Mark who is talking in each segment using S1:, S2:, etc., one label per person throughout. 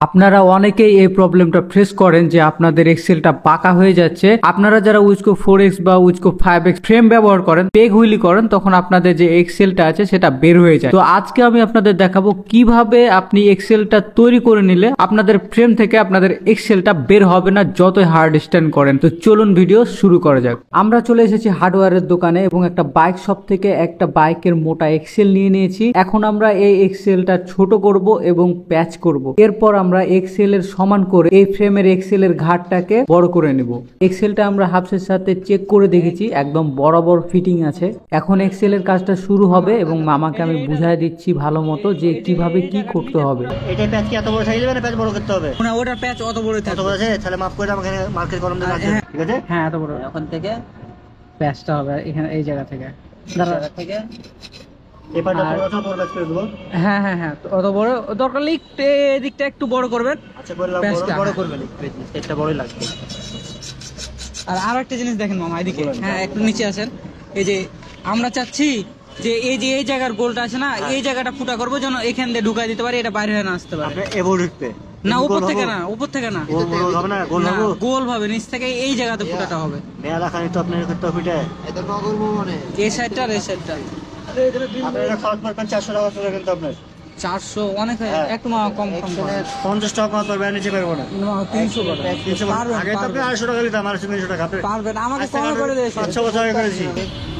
S1: আপনারা অনেকেই এই প্রবলেমটা ফেস করেন যে আপনাদের এক্সেলটা বাঁকা হয়ে যাচ্ছে। আপনারা যারা উইসকো 4x বা উইসকো 5x ফ্রেম ব্যবহার করেন, পেগ হুইলি করেন, তখন আপনাদের যে এক্সেলটা আছে সেটা বের হয়ে যায়। তো আজকে আমি আপনাদের দেখাবো কিভাবে আপনি এক্সেলটা তৈরি করে নিলে আপনাদের ফ্রেম থেকে আপনাদের এক্সেলটা বের হবে না যতই হার্ড স্ট্যান্ড করেন। তো চলুন ভিডিও শুরু করা যাক। আমরা চলে এসেছি হার্ডওয়্যারের দোকানে এবং একটা বাইক শপ থেকে একটা বাইকের মোটা এক্সেল নিয়ে নিয়েছি। এখন আমরা এই এক্সেলটা ছোট করব এবং প্যাচ করব। এরপর আমরা এক্সেল এর সমান করে এই ফ্রেমের এক্সেল এর ঘাটটাকে বড় করে নেব। এক্সেলটা আমরা হাফসের সাথে চেক করে দেখেছি, একদম বরাবর ফিটিং আছে। এখন এক্সেল এর কাজটা শুরু হবে এবং মামাকে আমি বুঝাই দিচ্ছি ভালো মতো যে কিভাবে কি করতে হবে।
S2: এটা প্যাচ কি এত বড় সাইজ হবে না প্যাচ বড় করতে হবে?
S3: না, ওটার প্যাচ অত বড় থাকে।
S2: এত বড় আছে, তাহলে মাপ করে আমাকে মার্কেট কলম দিয়ে কাটতে, ঠিক আছে?
S3: হ্যাঁ, এত বড়। এখন থেকে প্যাচটা হবে এখানে, এই জায়গা থেকে থেকে
S2: এই পার্টটা পুরো বড় প্যাচ করে দেব।
S3: হ্যাঁ হ্যাঁ হ্যাঁ, অত বড় দরকার নেই, এদিকটা একটু বড় করবেন।
S2: আচ্ছা, করলাম, বড় করবেন, এটা বড়ই লাগবে।
S3: আর আরো একটা জিনিস দেখেন মামা, এদিকে হ্যাঁ একটু নিচে আসেন। এই যে আমরা চাচ্ছি যে এই জায়গার গোলটা আছে না, এই জায়গাটা ফুটা করবো যেন এখান দিয়ে ঢুকাই দিতে পারি, এটা বাইরে হয়ে না আসতে পারে।
S2: আপনি এবো ঢুকবে
S3: না, উপর থেকে না, উপর থেকে না,
S2: গোল হবে না, গোল হবে,
S3: গোল ভাবে নিচ থেকে এই জায়গাতে ফুটাটা হবে।
S2: মেলা খানি তো আপনার করতে হবে, এটা তো করব মানে
S3: এই সাইডটা আর এই সাইডটা।
S2: আপনারা খাওয়ার পর 400 টাকা করে কিন্তু আপনার
S3: 400 অনেক হয়, একটু কম কম
S2: 50 টাকা কম পারবে, নিচে পারবো না।
S3: 300 করে।
S2: আগে তো আপনি 800 টাকা দিতাম, 300 টাকা আপনি
S3: পারবেন, আমাকে কম করে দিয়েছেন।
S2: 500 বছর আগে করেছি,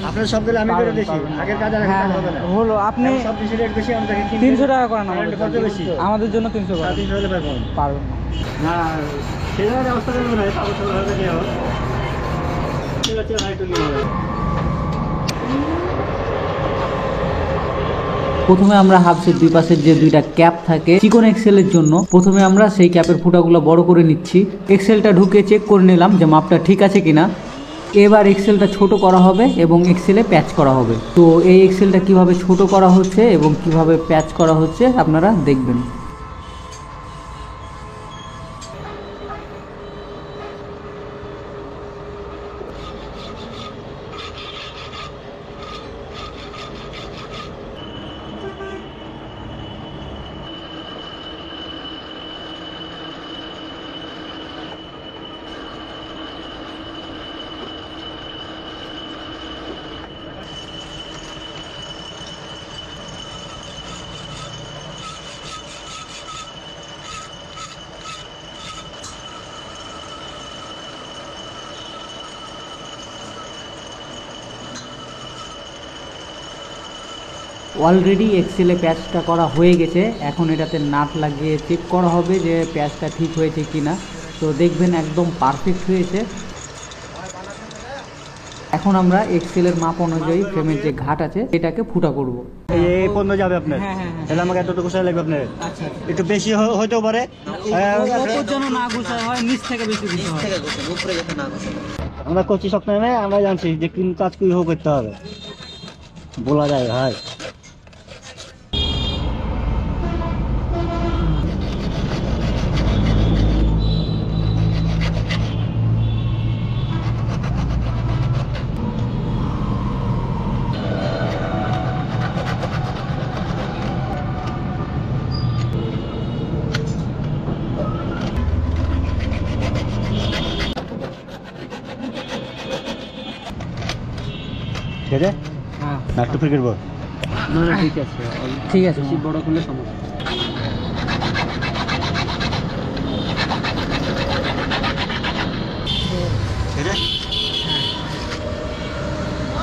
S2: আপনার সব দিলে আমি করে দিয়েছি। আগের কাজ আর এখন কাজ হবে না।
S3: হলো আপনি
S2: সব বেশি রেট বেশি, আমাদের
S3: 300 টাকা করেন,
S2: কত বেশি
S3: আমাদের জন্য 300 করেন।
S2: 300 হলে পারবো
S3: পারবেন না।
S2: না, সেটা অবস্থা করবো না, পাবো সব হবে কি হবে, ঠিক আছে, রাইট নিয়ে হবে।
S1: প্রথমে আমরা হাফসের দুই পাশের যে দুইটা ক্যাপ থাকে চিকন এক্সেলের জন্য, প্রথমে আমরা সেই ক্যাপের ফুটাগুলো বড় করে নিচ্ছি। এক্সেলটা ঢুকে চেক করে নিলাম যে মাপটা ঠিক আছে কিনা। এবার এক্সেলটা ছোট করা হবে এবং এক্সেলে প্যাচ করা হবে। তো এই এক্সেলটা কিভাবে ছোট করা হচ্ছে এবং কিভাবে প্যাচ করা হচ্ছে আপনারা দেখবেন। অলরেডি এক্সেলে প্যাচটা করা হয়ে গেছে। এখন এটাতে নাট লাগিয়ে চেক করা হবে যে প্যাচটা ঠিক হয়েছে কিনা। তো দেখবেন একদম পারফেক্ট হয়েছে। এখন আমরা এক্সেলের মাপ অনুযায়ী ফ্রেমের যে ঘাট আছে এটাকে ফুটা করব।
S2: এই পণ্য যাবে আপনার, তাহলে আমাকে এতটুকু সাইজ লাগবে আপনার।
S3: আচ্ছা,
S2: একটু বেশি হতেও পারে,
S3: উপর যেন না গুছায় হয়, নিচ থেকে বেশি গুছায় হয়, উপরে যাতে না গুছায়।
S2: আমরা করছি সপ্তাহে নেই, আমরা জানছি যে কোন কাজ কি করতে হবে, বলা যায় ভাই। ঠিক আছে,
S3: হ্যাঁ
S2: না একটু ফিরে করবো?
S3: না না, ঠিক আছে, ঠিক আছে, বেশি বড় করলে সমস্যা।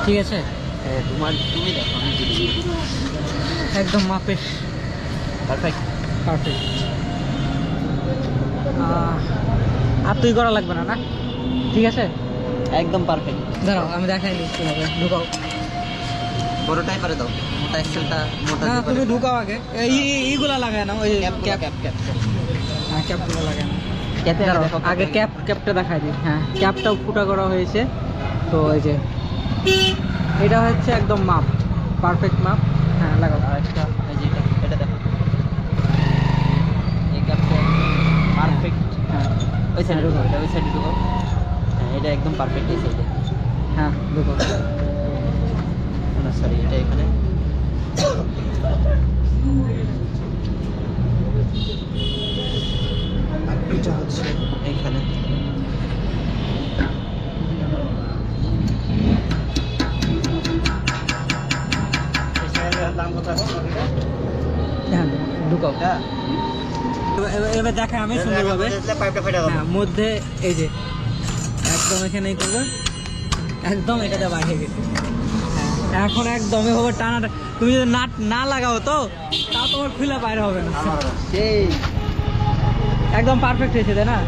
S3: ঠিক আছে,
S2: তুমি দেখো, আমি
S3: একদম মাপে
S2: পারফেক্ট।
S3: পারফেক্ট। আর তুই করা লাগবে না, না ঠিক আছে,
S2: একদম পারফেক্ট।
S3: দাঁড়াও আমি দেখাই দিচ্ছি, ঢুকাও।
S2: বড়টাই পারে দাও, মোটা এক্সেলটা মোটা
S3: না, তুমি ঢুকাও আগে, এইগুলা লাগায় না, ওই ক্যাপ হ্যাঁ, ক্যাপগুলো লাগায় না। আগে ক্যাপটা দেখাই দিই। হ্যাঁ, ক্যাপটাও ফুটা করা হয়েছে। তো এই যে এটা হচ্ছে একদম মাপ, পারফেক্ট মাপ। হ্যাঁ, লাগাও।
S2: আরেকটা এই যে এটা দেখো, এই ক্যাপটা পারফেক্ট।
S3: হ্যাঁ,
S2: ওই সাইডে ঢুকাও, এটা ওই সাইডে ঢুকাও। হ্যাঁ, এটা একদম পারফেক্ট এই সাইডে।
S3: হ্যাঁ, ঢুকাও।
S2: না সরি, এটা এখানে।
S3: এটা হচ্ছে এইখানে।
S2: দাম কত আছে?
S3: হ্যাঁ ঢুকাও। এবার দেখা আমি সুন্দরভাবে
S2: পাইপটা ফেটে গেল।
S3: হ্যাঁ মধ্যে এই যে একদম এখানে এই করবে, একদম এটাতে বাইরে গেছে। এখন একদম এভাবে টানাটা, তুমি যদি নাট না লাগাও তো তাও তোমার খুলে বাইরে হবে না।
S2: সেই
S3: একদম পারফেক্ট হয়েছে তাই না?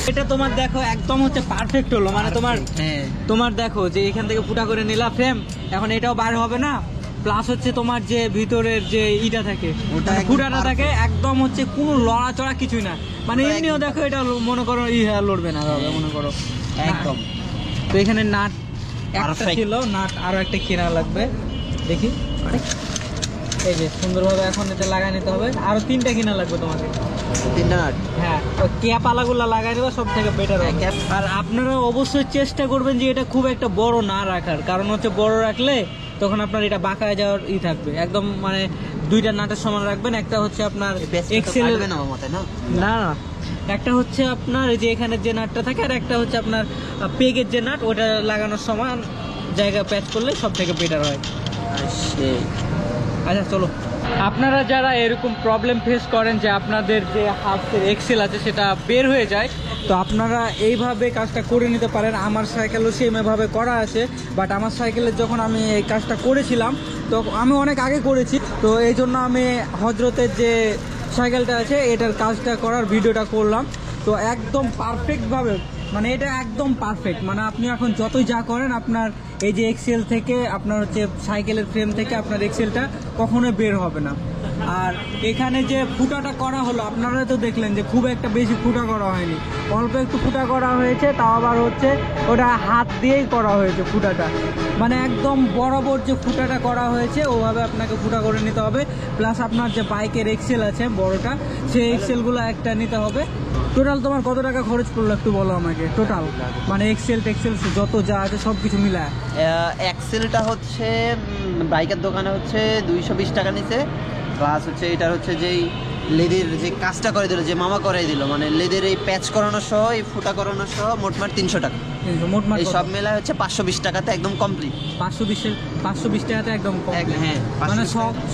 S3: এটা তোমার দেখো একদম হচ্ছে পারফেক্ট হলো, মানে তোমার দেখো যে এখান থেকে ফুটা করে নিলা ফ্রেম, এখন এটাও বাইরে হবে না, প্লাস হচ্ছে তোমার যে ভিতরের যে ইটা থাকে ফুটাটা থাকে একদম হচ্ছে কোনো লড়াচড়া কিছুই না, মানে এমনিও দেখো এটা মনে করো লড়বে না মনে করো একদম। তো এখানে নাট একটা ছিল, নাট আরো একটা কেনা লাগবে, দেখি এই যে সুন্দরভাবে এখন এটা লাগাই নিতে হবে, আরো 3টা কিনা লাগবে তোমাকে।
S2: 3টা নাট?
S3: হ্যাঁ, ওই ক্যাপ আলাগুলা লাগাই দেবো, সব থেকে বেটার হবে। আর আপনারা অবশ্যই চেষ্টা করবেন যে এটা খুব একটা বড় না রাখার, কারণ হচ্ছে বড় রাখলে তখন আপনার এটা বাঁকায় যাওয়ার থাকবে, একদম মানে 2টা নাটের সমান রাখবেন। একটা হচ্ছে আপনার এক্সেল না না, একটা হচ্ছে আপনার এই যে এখানে যে নাটটা থাকে, আর একটা হচ্ছে আপনার পেগের যে নাট, ওটা লাগানোর সমান জায়গা প্যাচ করলে সব থেকে বেটার হয়। আচ্ছা চলো, আপনারা যারা এরকম প্রবলেম ফেস করেন যে আপনাদের যে হাফের এক্সেল আছে সেটা বের হয়ে যায়, তো আপনারা এইভাবে কাজটা করে নিতে পারেন। আমার সাইকেলও সেমভাবে করা আছে, বাট আমার সাইকেলের যখন আমি এই কাজটা করেছিলাম তো আমি অনেক আগে করেছি, তো এই জন্য আমি হজরতের যে সাইকেলটা আছে এটার কাজটা করার ভিডিওটা করলাম। তো একদম পারফেক্টভাবে, মানে এটা একদম পারফেক্ট, মানে আপনি এখন যতই যা করেন আপনার এই যে এক্সেল থেকে আপনার হচ্ছে সাইকেলের ফ্রেম থেকে আপনার এক্সেলটা কখনোই বের হবে না। আর এখানে যে ফুটাটা করা হলো আপনারা তো দেখলেন যে খুব একটা বেশি ফুটা করা হয়নি, অল্প একটু ফুটা করা হয়েছে, তাও আবার হচ্ছে ওটা হাত দিয়েই করা হয়েছে ফুটাটা, মানে একদম বরাবর যে ফুটাটা করা হয়েছে ওভাবে আপনাকে ফুটা করে নিতে হবে। প্লাস আপনার যে বাইকের এক্সেল আছে বড়টা, সেই এক্সেলগুলো একটা নিতে হবে। টোটাল তোমার কত টাকা খরচ পড়লো একটু বলো আমাকে, টোটাল মানে এক্সেল টেক্সেল যত যা আছে সব কিছু মিলায়?
S4: এক্সেলটা হচ্ছে বাইকের দোকানে হচ্ছে 220 টাকা নিছে, প্লাস হচ্ছে এটার হচ্ছে যেই লেদের যে কাজটা করে দিল, যে মামা করাই দিল, মানে লেদের এই প্যাচ করানো সহ এই ফুটা করানো সহ মোটমাট 300 টাকা।
S3: মোটমাট
S4: এই সব মেলায় হচ্ছে 520 টাকাতে একদম কমপ্লিট।
S3: 520 টাকাতে একদম
S4: হ্যাঁ,
S3: মানে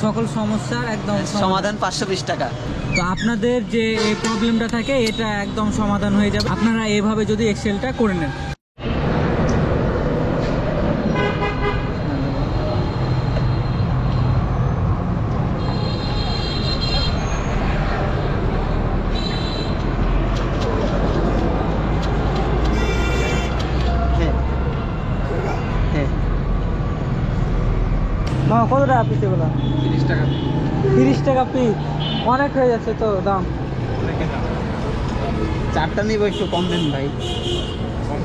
S3: সকল সমস্যার একদম
S4: সমাধান 520 টাকা।
S3: তো আপনাদের যে এই প্রবলেমটা থাকে এটা একদম সমাধান হয়ে যাবে আপনারা এভাবে যদি এক্সেলটা করে নেন। কত টাকা পিস এগুলো?
S2: 30 টাকা।
S3: 30 টাকা পিস, অনেক হয়ে যাচ্ছে তো দাম।
S4: 4টা নিব, একটু কম দেন ভাই।
S2: কম